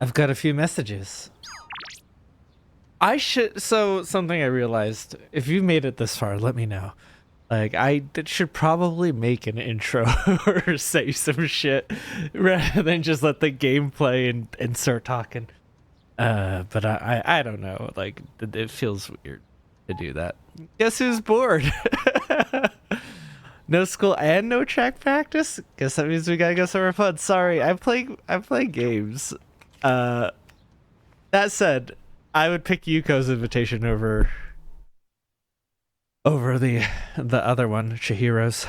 I've got a few messages. Something I realized, if you made it this far, let me know. Like, should probably make an intro or say some shit rather than just let the game play and start talking. But I don't know. Like, it feels weird to do that. Guess who's bored? No school and no track practice? Guess that means we gotta go somewhere fun. Sorry, I play games. That said, I would pick Yuko's invitation over the other one, Chihiro's.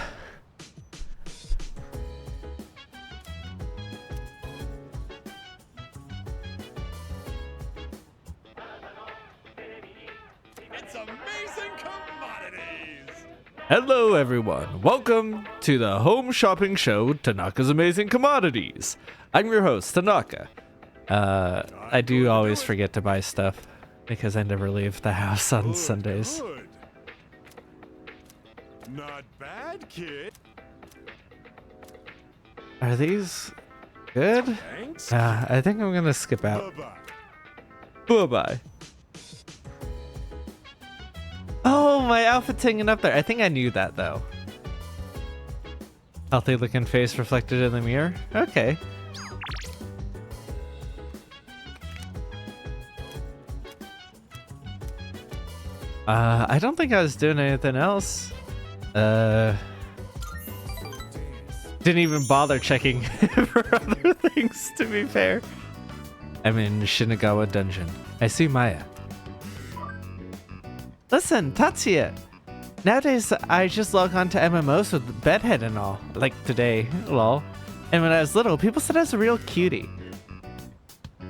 It's amazing commodities. Hello everyone, welcome to the home shopping show, Tanaka's Amazing Commodities. I'm your host, Tanaka. I do always forget to buy stuff because I never leave the house on Sundays. Good. Not bad, kid. Are these good? Thanks. I think I'm gonna skip out. Bye-bye. Bye-bye. Oh, my outfit's hanging up there. I think I knew that, though. Healthy looking face reflected in the mirror? Okay. I don't think I was doing anything else. Didn't even bother checking for other things, to be fair. I'm in Shinagawa Dungeon. I see Maya. Listen, Tatsuya. Nowadays, I just log on to MMOs with Bedhead and all. Like today, lol. And when I was little, people said I was a real cutie.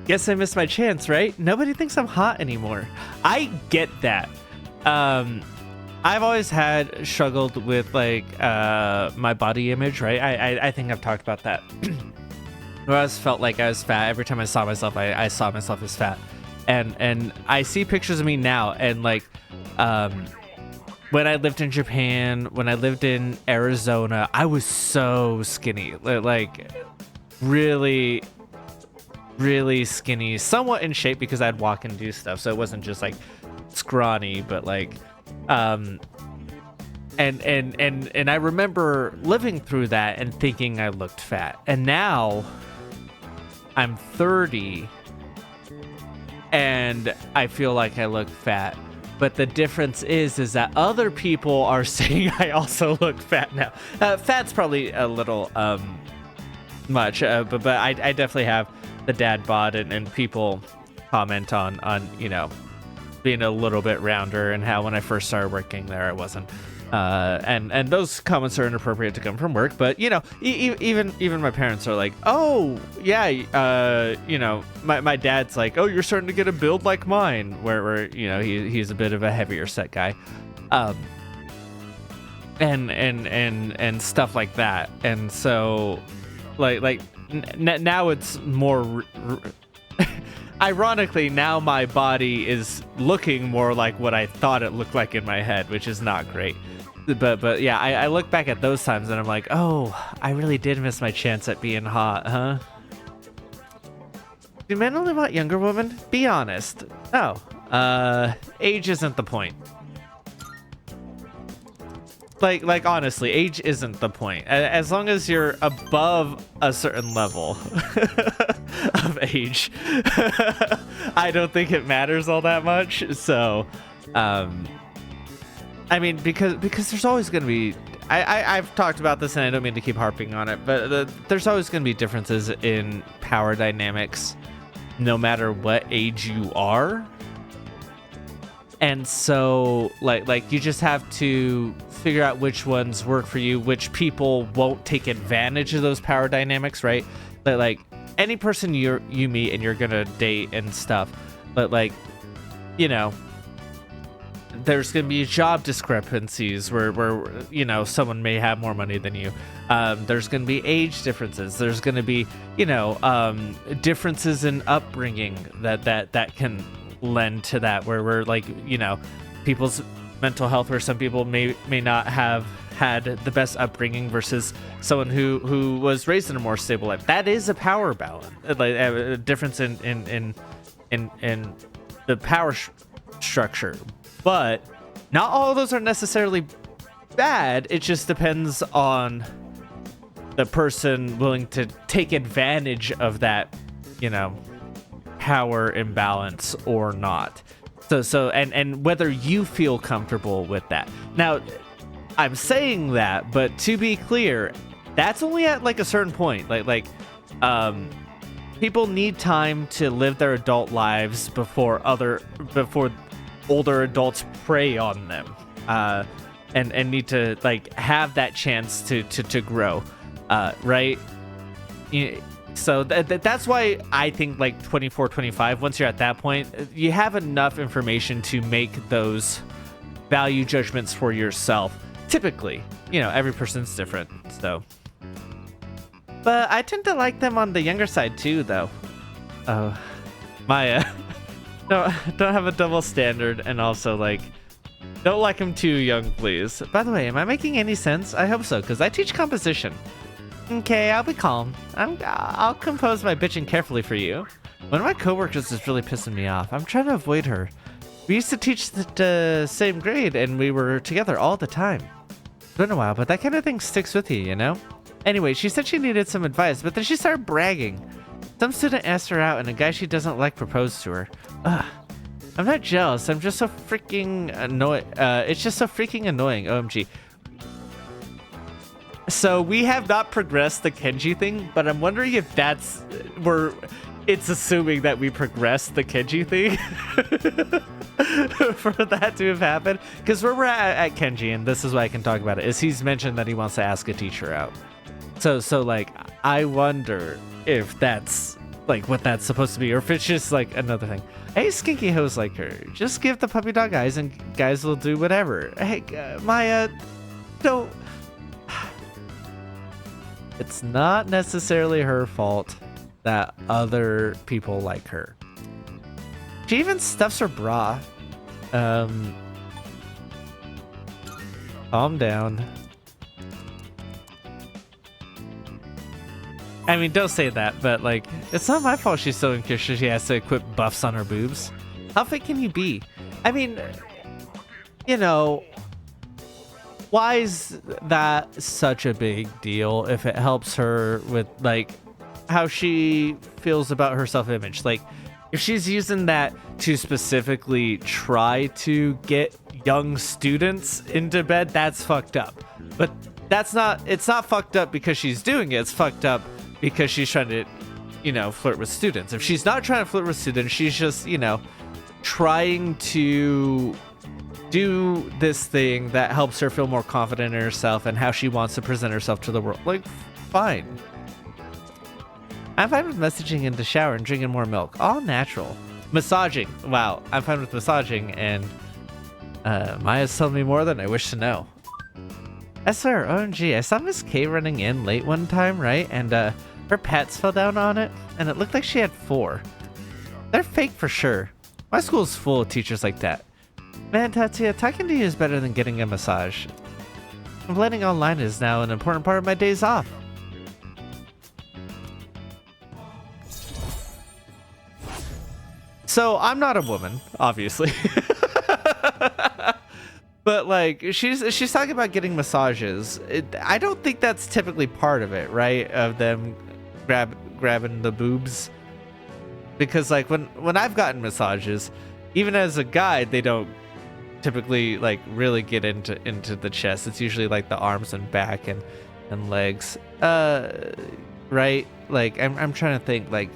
Guess I missed my chance, right? Nobody thinks I'm hot anymore. I get that. I've always struggled with like my body image, right? I think I've talked about that. I always felt like I was fat. Every time I saw myself, I saw myself as fat. And I see pictures of me now, and like when I lived in Japan, when I lived in Arizona, I was so skinny, like really skinny, somewhat in shape because I'd walk and do stuff, so it wasn't just like scrawny, but like and I remember living through that and thinking I looked fat. And now I'm 30 and I feel like I look fat. But the difference is that other people are saying I also look fat now. Fat's probably a little much, but I definitely have the dad bod, and people comment on you know, being a little bit rounder, and how when I first started working there I wasn't. And those comments are inappropriate to come from work, but you know, even my parents are like, oh yeah, you know, my dad's like, oh, you're starting to get a build like mine, where you know, he's a bit of a heavier set guy, and stuff like that. And so like now it's more ironically, now my body is looking more like what I thought it looked like in my head, which is not great. But yeah, I look back at those times and I'm like, oh, I really did miss my chance at being hot, huh? Do men only want younger women? Be honest. No. Age isn't the point. Like honestly, age isn't the point. As long as you're above a certain level of age, I don't think it matters all that much. So, I mean, because there's always going to be, I've talked about this and I don't mean to keep harping on it, but there's always going to be differences in power dynamics, no matter what age you are. And so, like you just have to figure out which ones work for you, which people won't take advantage of those power dynamics, right? Like any person you meet and you're gonna date and stuff, but like, you know, there's gonna be job discrepancies where you know, someone may have more money than you. There's gonna be age differences. There's gonna be, you know, differences in upbringing that can lend to that, where we're like, you know, people's mental health, where some people may not have had the best upbringing versus someone who was raised in a more stable life. That is a power balance, like a difference in the power structure. But not all of those are necessarily bad. It just depends on the person willing to take advantage of that, power imbalance or not. So and whether you feel comfortable with that. Now, I'm saying that, but to be clear, that's only at like a certain point. Like people need time to live their adult lives before older adults prey on them, and need to like have that chance to grow, right? So that's why I think like 24, 25, once you're at that point, you have enough information to make those value judgments for yourself. Typically, every person's different, so. But I tend to like them on the younger side too, though. Oh, Maya. don't have a double standard, and also like, don't like them too young, please. By the way, am I making any sense? I hope so, because I teach composition. Okay, I'll be calm. I'll compose my bitching carefully for you. One of my coworkers is really pissing me off. I'm trying to avoid her. We used to teach the same grade, and we were together all the time. It's been a while, but that kind of thing sticks with you, Anyway, she said she needed some advice, but then she started bragging. Some student asked her out, and a guy she doesn't like proposed to her. Ugh. I'm not jealous. I'm just so freaking annoyed. It's just so freaking annoying. OMG. So we have not progressed the Kenji thing, but I'm wondering if it's assuming that we progressed the Kenji thing for that to have happened. Because where we're at Kenji, and this is why I can talk about it, is he's mentioned that he wants to ask a teacher out. So like, I wonder if that's like what that's supposed to be, or if it's just like another thing. Hey, skinky hoes like her, just give the puppy dog eyes and guys will do whatever. Hey, Maya, don't. It's not necessarily her fault that other people like her. She even stuffs her bra. Calm down. I mean, don't say that, but like, it's not my fault she's so insecure she has to equip buffs on her boobs. How fake can you be? I mean, why is that such a big deal if it helps her with like how she feels about her self-image? Like, if she's using that to specifically try to get young students into bed, that's fucked up. But it's not fucked up because she's doing it. It's fucked up because she's trying to, flirt with students. If she's not trying to flirt with students, she's just, trying to do this thing that helps her feel more confident in herself and how she wants to present herself to the world. Like, fine. I'm fine with messaging in the shower and drinking more milk. All natural. Massaging. Wow. I'm fine with massaging, and Maya's told me more than I wish to know. I swear, OMG, I saw Miss K running in late one time, right? And her pets fell down on it, and it looked like she had 4. They're fake for sure. My school's full of teachers like that. Man, Tatsuya, talking to you is better than getting a massage. Complaining online is now an important part of my days off. So, I'm not a woman, obviously. But, like, she's talking about getting massages. I don't think that's typically part of it, right? Of them grabbing the boobs. Because, like, when I've gotten massages, even as a guy, they don't typically like really get into the chest. It's usually like the arms and back and legs, right? Like I'm trying to think, like,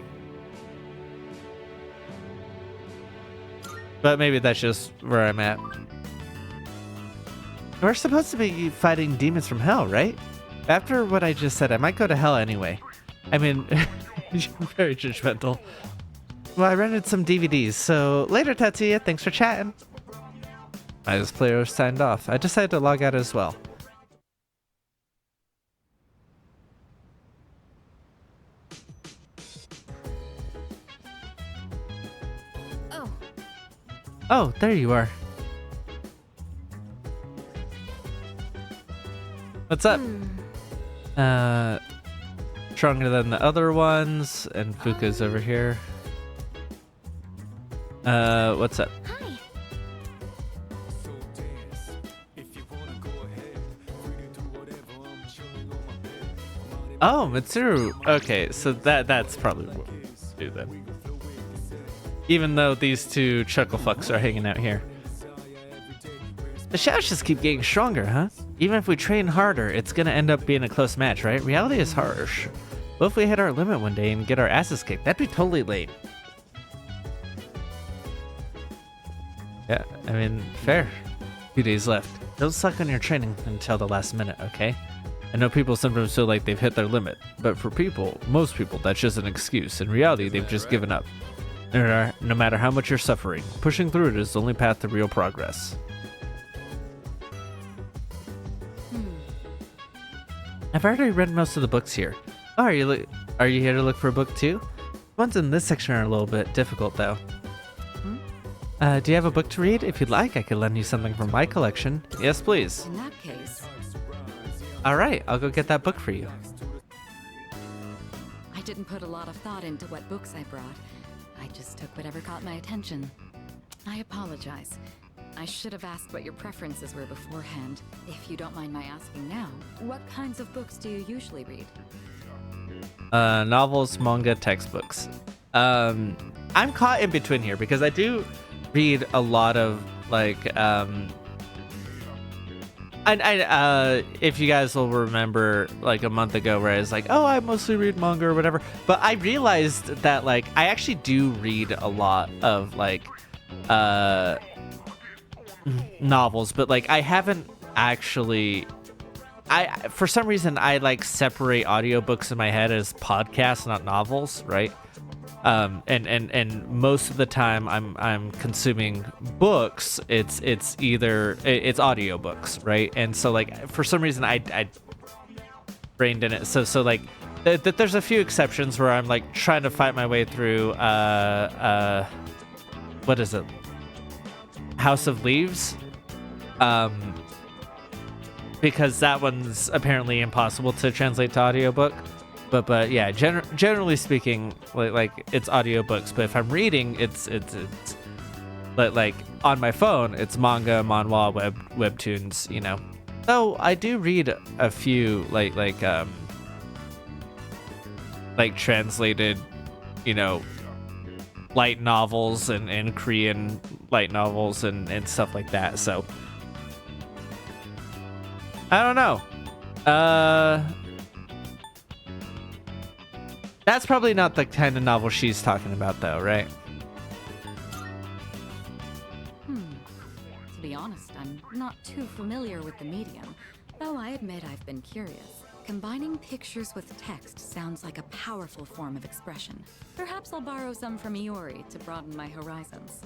but maybe that's just where I'm at. We're supposed to be fighting demons from hell, right? After what I just said, I might go to hell anyway. I mean, you're very judgmental. Well, I rented some DVDs, so later, Tatsuya. Thanks for chatting. This player signed off. I decided to log out as well. Oh, there you are. What's up? Stronger than the other ones, and Fuka's over here. What's up? Hi. Oh, Mitsuru. Okay, so that's probably what we'll do then. Even though these two chucklefucks are hanging out here. The shadows just keep getting stronger, huh? Even if we train harder, it's gonna end up being a close match, right? Reality is harsh. What if we hit our limit one day and get our asses kicked? That'd be totally lame. Yeah, I mean, fair. 2 days left. Don't suck on your training until the last minute, okay? I know people sometimes feel like they've hit their limit, but for most people, that's just an excuse. In reality, they've just given up. No matter how much you're suffering, pushing through it is the only path to real progress. I've already read most of the books here. Oh, are you here to look for a book too? Ones in this section are a little bit difficult though. Do you have a book to read? If you'd like, I could lend you something from my collection. Yes, please. In that case, All right, I'll go get that book for you. I didn't put a lot of thought into what books I brought. I just took whatever caught my attention. I apologize. I should have asked what your preferences were beforehand. If you don't mind my asking now, what kinds of books do you usually read? Novels, manga, textbooks. I'm caught in between here because I do read a lot of like if you guys will remember like a month ago where I was like, oh, I mostly read manga or whatever, but I realized that like I actually do read a lot of like novels, but like I haven't actually for some reason I like separate audiobooks in my head as podcasts, not novels, right? And most of the time I'm consuming books, it's audiobooks, right? And so like for some reason I brained in it. So like there's a few exceptions where I'm like trying to fight my way through what is it? House of Leaves. Because that one's apparently impossible to translate to audiobook. But yeah, generally speaking, like it's audiobooks. But if I'm reading, it's like on my phone, it's manga, manhwa, webtoons, you know. Though I do read a few like translated, you know, light novels and Korean light novels and stuff like that. So I don't know. That's probably not the kind of novel she's talking about, though, right? To be honest, I'm not too familiar with the medium, though I admit I've been curious. Combining pictures with text sounds like a powerful form of expression. Perhaps I'll borrow some from Iori to broaden my horizons.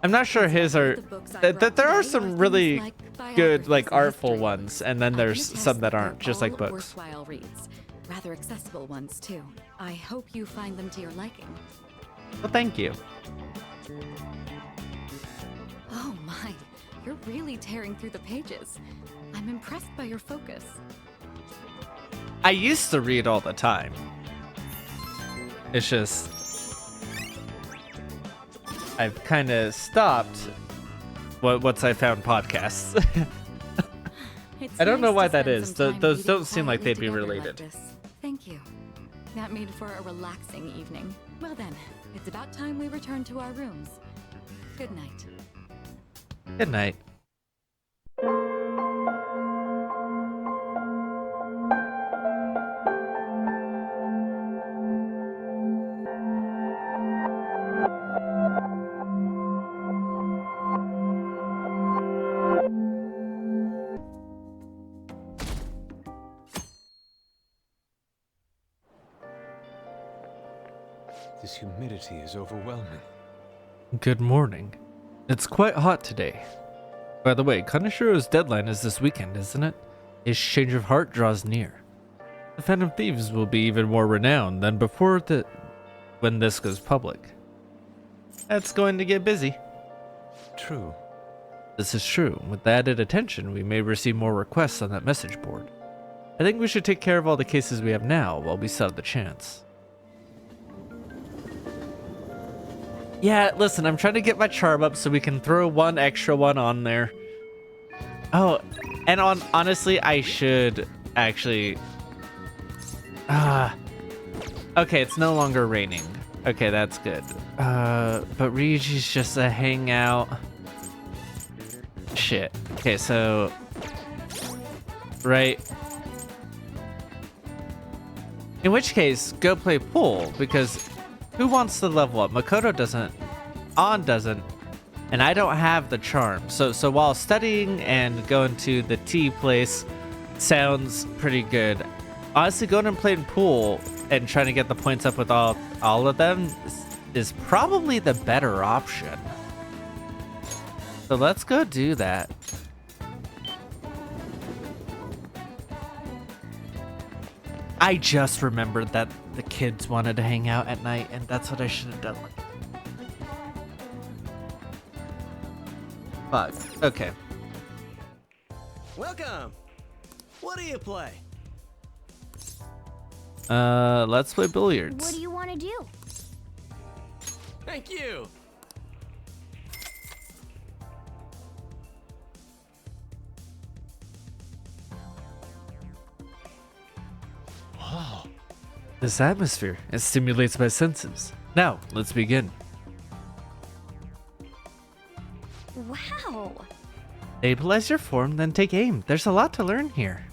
I'm not sure his are. There are some really good, like, artful ones, and then there's some that aren't, just like books. Worthwhile reads. Rather accessible ones, too. I hope you find them to your liking. Well, thank you. Oh my, you're really tearing through the pages. I'm impressed by your focus. I used to read all the time. It's just I've kind of stopped once I found podcasts. I don't know why that is. Those don't seem like they'd be related. Thank you. That made for a relaxing evening. Well then, it's about time we return to our rooms. Good night. Good night. This humidity is overwhelming. Good morning. It's quite hot today. By the way, Kaneshiro's deadline is this weekend, isn't it? His change of heart draws near. The Phantom Thieves will be even more renowned than before when this goes public. That's going to get busy. True. This is true. With the added attention, we may receive more requests on that message board. I think we should take care of all the cases we have now while we still have the chance. Yeah, listen, I'm trying to get my charm up so we can throw one extra one on there. Oh, and honestly, I should actually... okay, it's no longer raining. Okay, that's good. But Ryuji's just a hangout. Shit. Okay, so... Right. In which case, go play pool, because who wants to level up? Makoto doesn't, An doesn't, and I don't have the charm. So while studying and going to the tea place sounds pretty good, honestly going and playing pool and trying to get the points up with all of them is probably the better option. So let's go do that. I just remembered that the kids wanted to hang out at night, and that's what I should have done. Fuck. Okay. Welcome. What do you play? Let's play billiards. What do you want to do? Thank you. Wow. This atmosphere, it stimulates my senses. Now, let's begin. Wow. Stabilize your form, then take aim. There's a lot to learn here.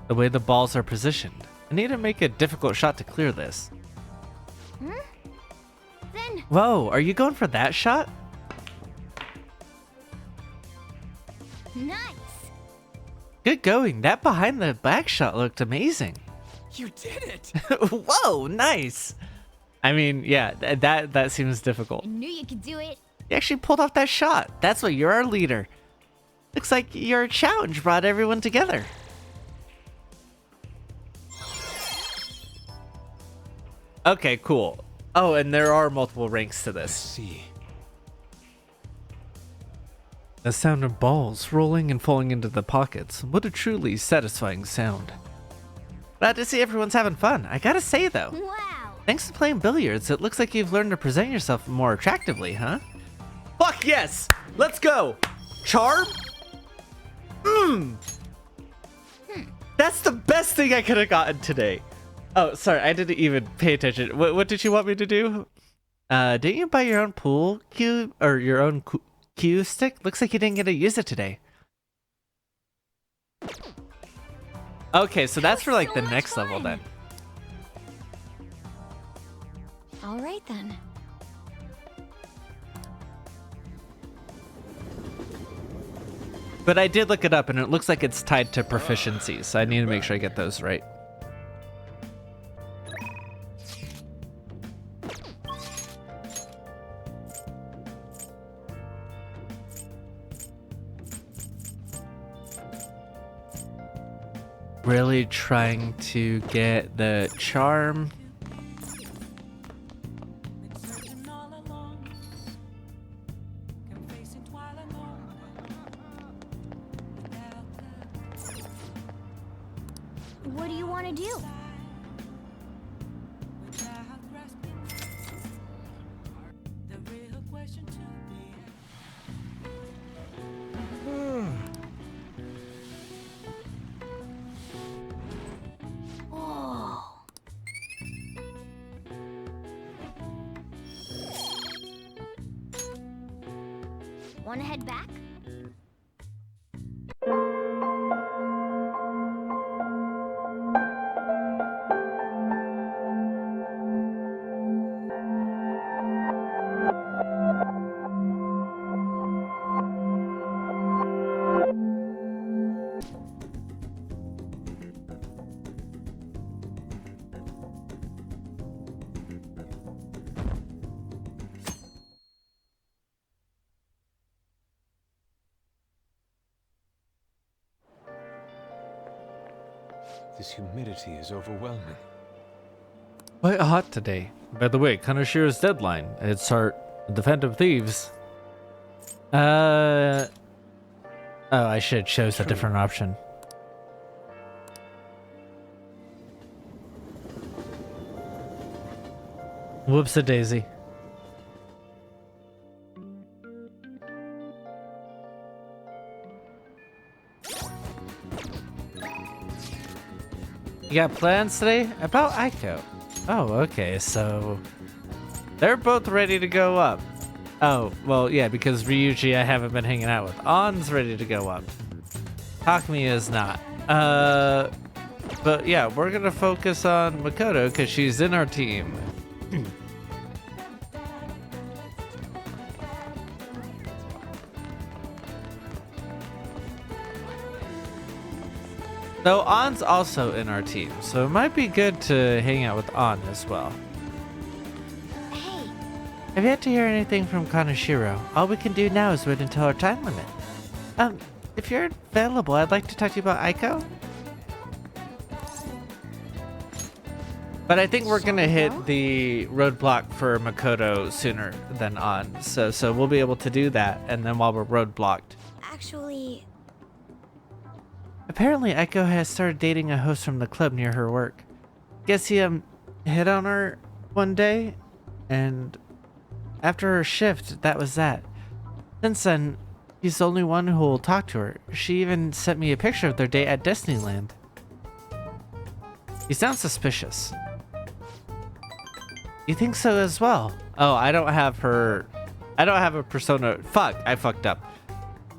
The way the balls are positioned. I need to make a difficult shot to clear this. Then Whoa, are you going for that shot? nice. Good going. That behind the back shot looked amazing. You did it. Whoa, nice. I mean, yeah, that seems difficult. I knew you could do it. You actually pulled off that shot. That's why you're our leader. Looks like your challenge brought everyone together. Okay, cool. Oh, and there are multiple ranks to this. See. The sound of balls rolling and falling into the pockets. What a truly satisfying sound. Glad to see everyone's having fun. I gotta say though, Wow. thanks to playing billiards, it looks like you've learned to present yourself more attractively, huh? Fuck yes! Let's go! Charm? That's the best thing I could have gotten today. Oh, sorry, I didn't even pay attention. What did you want me to do? Didn't you buy your own pool cue or your own cue stick? Looks like you didn't get to use it today. Okay, so that's for like the so much next level fun. then. All right then. But I did look it up and it looks like it's tied to proficiency, so I need to make sure I get those right. Really trying to get the charm. What do you want to do? Oh. Want to head back? This humidity is overwhelming. Quite hot today. By the way, Kanashiro's deadline. It's our Defend of Thieves. Oh, I should have chose a different option. Whoops-a-daisy. You got plans today? About Aiko. Oh, okay, so they're both ready to go up. Oh, well, yeah, because Ryuji I haven't been hanging out with. On's ready to go up. Takumi is not. But yeah, we're gonna focus on Makoto because she's in our team. So On's also in our team, so it might be good to hang out with On as well. Hey, I've yet to hear anything from Kanashiro. All we can do now is wait until our time limit. If you're available, I'd like to talk to you about Aiko. But I think we're gonna hit the roadblock for Makoto sooner than On, so we'll be able to do that, and then while we're roadblocked. actually, Apparently, Aiko has started dating a host from the club near her work. Guess he hit on her one day, and after her shift, that was that. Since then, he's the only one who will talk to her. She even sent me a picture of their date at Disneyland. He sounds suspicious. You think so as well? Oh, I don't have a persona. Fuck, I fucked up.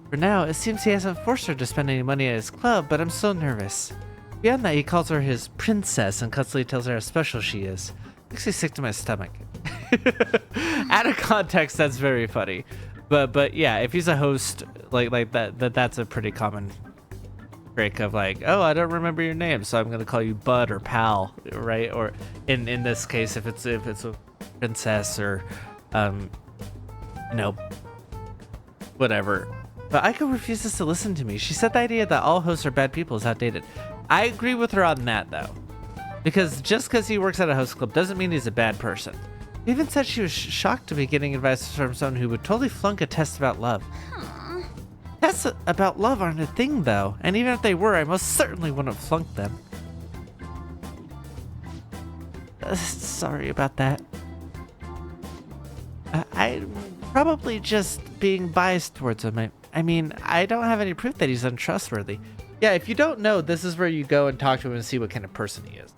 For now, it seems he hasn't forced her to spend any money at his club, but I'm still nervous. Beyond that, he calls her his princess and constantly tells her how special she is. Makes me sick to my stomach. Out of context, that's very funny. But yeah, if he's a host like that's a pretty common trick of like, oh, I don't remember your name, so I'm gonna call you Bud or Pal, right? Or in this case, if it's a princess or whatever. But Aiko refuses to listen to me. She said the idea that all hosts are bad people is outdated. I agree with her on that, though. Because just because he works at a host club doesn't mean he's a bad person. She even said she was shocked to be getting advice from someone who would totally flunk a test about love. Tests about love aren't a thing, though. And even if they were, I most certainly wouldn't flunk them. Sorry about that. I'm probably just being biased towards him. I mean, I don't have any proof that he's untrustworthy. Yeah, if you don't know, this is where you go and talk to him and see what kind of person he is.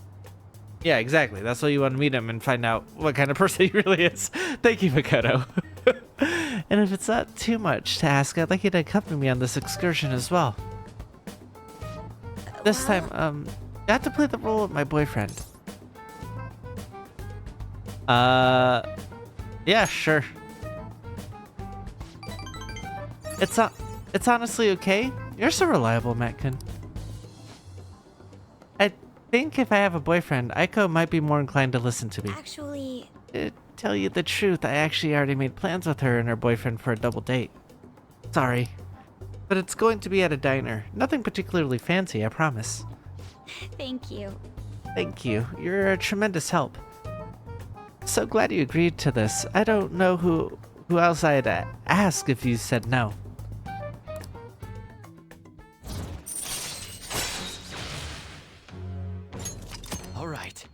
Yeah, exactly. That's why you want to meet him and find out what kind of person he really is. Thank you, Makoto. And if it's not too much to ask, I'd like you to accompany me on this excursion as well. This time, I have to play the role of my boyfriend. Yeah, sure. It's honestly okay. You're so reliable, Matt-kun. I think if I have a boyfriend, Aiko might be more inclined to listen to me. actually, To tell you the truth, I actually already made plans with her and her boyfriend for a double date. Sorry. But it's going to be at a diner. Nothing particularly fancy, I promise. thank you. Thank you. You're a tremendous help. So glad you agreed to this. I don't know who else I'd ask if you said no. All right.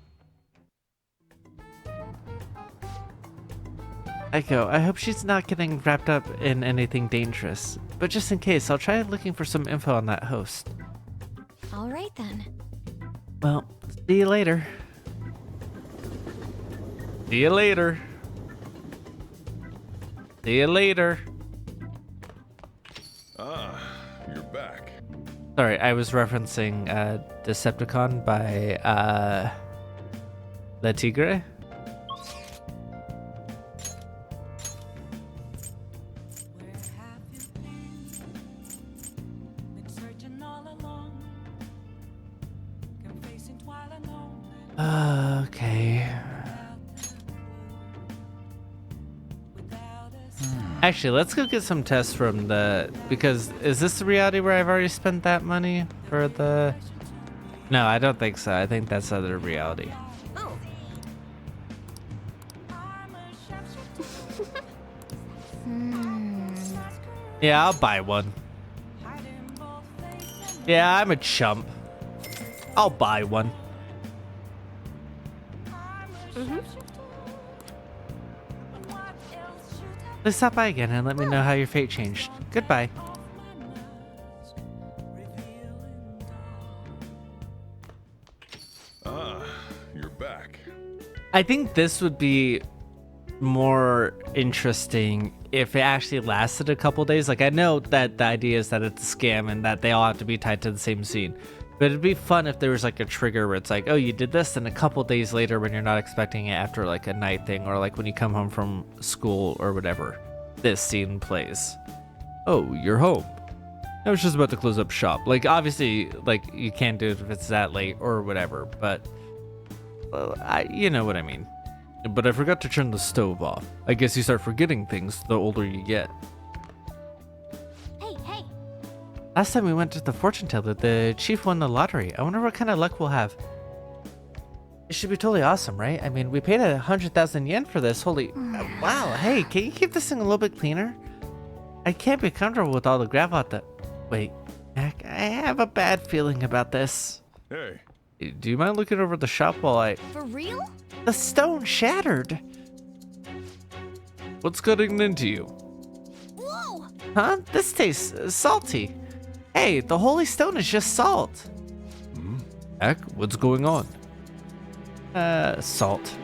Aiko, I hope she's not getting wrapped up in anything dangerous. But just in case, I'll try looking for some info on that host. All right then. Well, see you later. See you later. See you later. Ah, you're back. Sorry, I was referencing Decepticon by Le Tigre. Okay. Actually, let's go get some tests from because is this the reality where I've already spent that money for the... No, I don't think so. I think that's other reality. Oh, Yeah, I'll buy one. Yeah, I'm a chump. I'll buy one. Please stop by again and let me know how your fate changed. Goodbye. You're back. I think this would be more interesting if it actually lasted a couple days. Like, I know that the idea is that it's a scam and that they all have to be tied to the same scene. But it'd be fun if there was like a trigger where it's like, oh, you did this, and a couple days later when you're not expecting it after like a night thing, or like when you come home from school or whatever, this scene plays. Oh, you're home. I was just about to close up shop. Like, obviously, like, you can't do it if it's that late or whatever, but you know what I mean. But I forgot to turn the stove off. I guess you start forgetting things the older you get. Hey. Last time we went to the fortune teller, the chief won the lottery. I wonder what kind of luck we'll have. It should be totally awesome, right? I mean, we paid 100,000 yen for this. Holy, wow. Hey, can you keep this thing a little bit cleaner? I can't be comfortable with all the gravel at the... Wait, Mac, I have a bad feeling about this. Hey, Do you mind looking over the shop while I... For real? The stone shattered. What's getting into you? Whoa! Huh? This tastes salty. Hey, the holy stone is just salt. Heck, what's going on? Salt.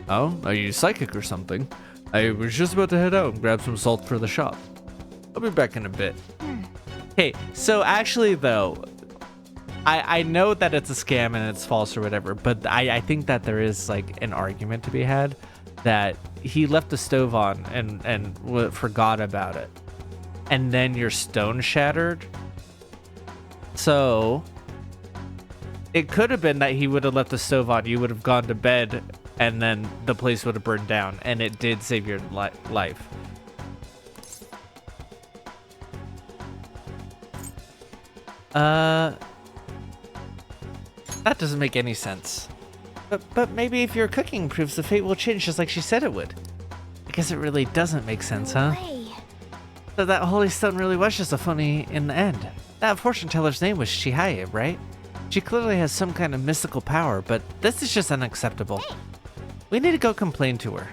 Oh, are you psychic or something? I was just about to head out and grab some salt for the shop. I'll be back in a bit. Okay, so actually though, I know that it's a scam and it's false or whatever, but I think that there is like an argument to be had that he left the stove on and forgot about it. And then your stone shattered. So it could have been that he would have left the stove on, you would have gone to bed, and then the place would have burned down, and it did save your life. That doesn't make any sense. But maybe if your cooking proves the fate will change just like she said it would. I guess it really doesn't make sense, huh? Hey. So that holy stone really was just a phony in the end. That fortune teller's name was Shihaye, right? She clearly has some kind of mystical power, but this is just unacceptable. We need to go complain to her.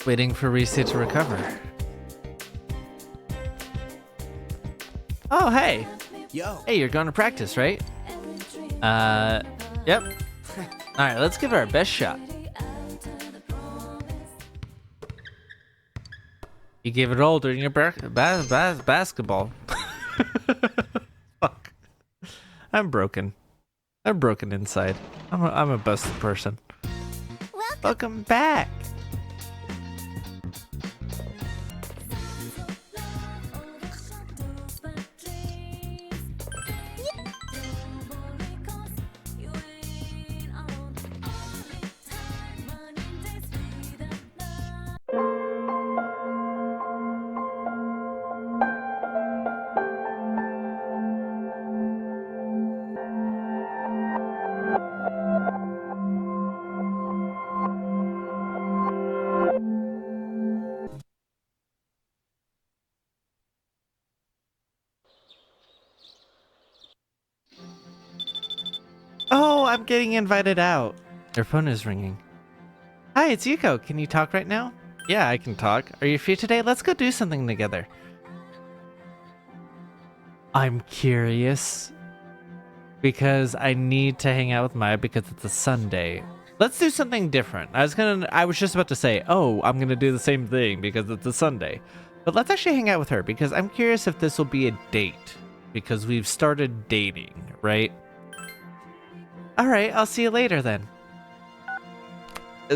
Waiting for Reese to recover. Oh, hey. Yo. Hey, you're going to practice, right? Yep. All right, let's give it our best shot. You gave it all during your basketball. Fuck. I'm broken. I'm broken inside. I'm a busted person. Welcome back. Oh, I'm getting invited out. Your phone is ringing. Hi, it's Yuko. Can you talk right now? Yeah, I can talk. Are you free today? Let's go do something together. I'm curious because I need to hang out with Maya because it's a Sunday. Let's do something different. I was just about to say, oh, I'm gonna do the same thing because it's a Sunday. But let's actually hang out with her because I'm curious if this will be a date because we've started dating, right? All right, I'll see you later then.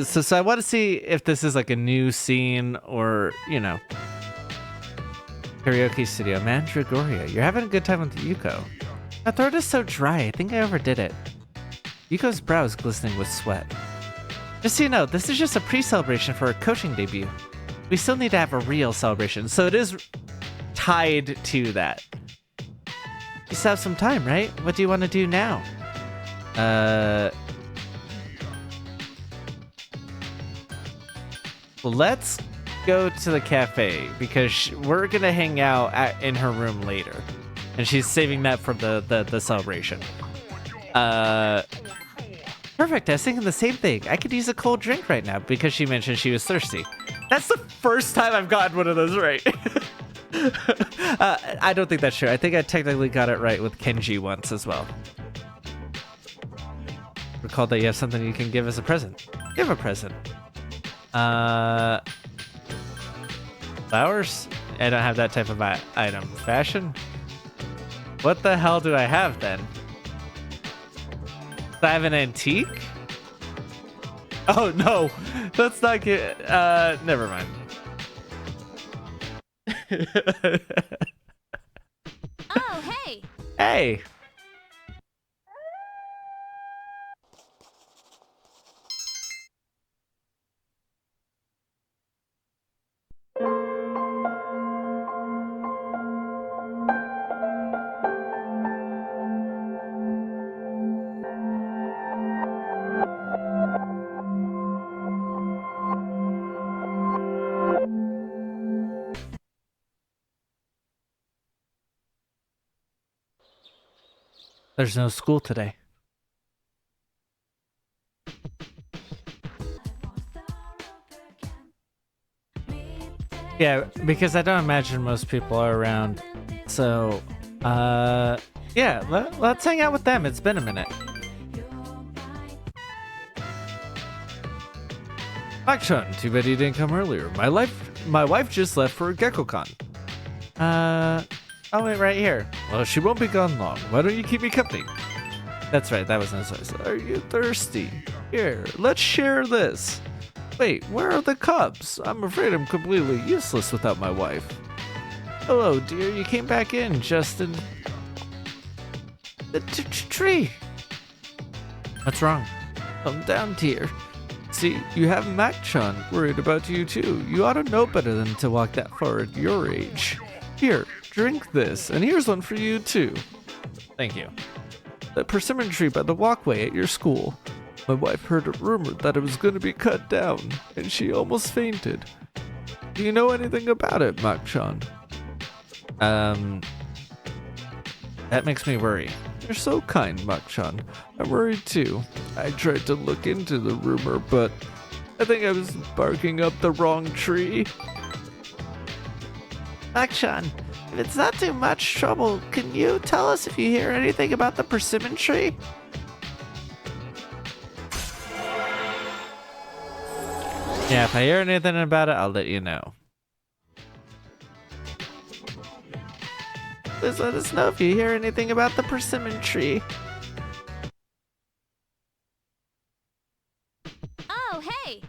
So I want to see if this is like a new scene or, you know. Karaoke studio. Mandragoria. You're having a good time with Yuko. My throat is so dry. I think I overdid it. Yuko's brow is glistening with sweat. Just so you know, this is just a pre-celebration for our coaching debut. We still need to have a real celebration, so it is tied to that. You still have some time, right? What do you want to do now? Let's go to the cafe because we're gonna hang out in her room later, and she's saving that for the celebration. Perfect. I was thinking the same thing. I could use a cold drink right now because she mentioned she was thirsty. That's the first time I've gotten one of those right. I don't think that's true. I think I technically got it right with Kenji once as well. Recall that you have something you can give as a present. Give a present. Flowers? I don't have that type of item. Fashion? What the hell do I have then? Do I have an antique? Oh no, let's not get, never mind. Oh, hey! Hey! There's no school today. Yeah, because I don't imagine most people are around. So, yeah, let's hang out with them. It's been a minute. Action, too bad you didn't come earlier. My wife just left for GeckoCon. I'll wait right here. Well, she won't be gone long. Why don't you keep me company? That's right, that was nice. Are you thirsty? Here, let's share this. Wait, where are the cups? I'm afraid I'm completely useless without my wife. Hello, dear. You came back in just in the tree. What's wrong? Come down, dear. See, you have Mac-chan worried about you too. You ought to know better than to walk that far at your age. Here, drink this, and here's one for you too. Thank you. The persimmon tree by the walkway at your school. My wife heard a rumor that it was going to be cut down, and she almost fainted. Do you know anything about it, Mac-chan? That makes me worry. You're so kind, Mac-chan. I'm worried too. I tried to look into the rumor, but I think I was barking up the wrong tree. Mac-chan, if it's not too much trouble, can you tell us if you hear anything about the persimmon tree? Yeah, if I hear anything about it, I'll let you know. Please let us know if you hear anything about the persimmon tree. Oh, hey!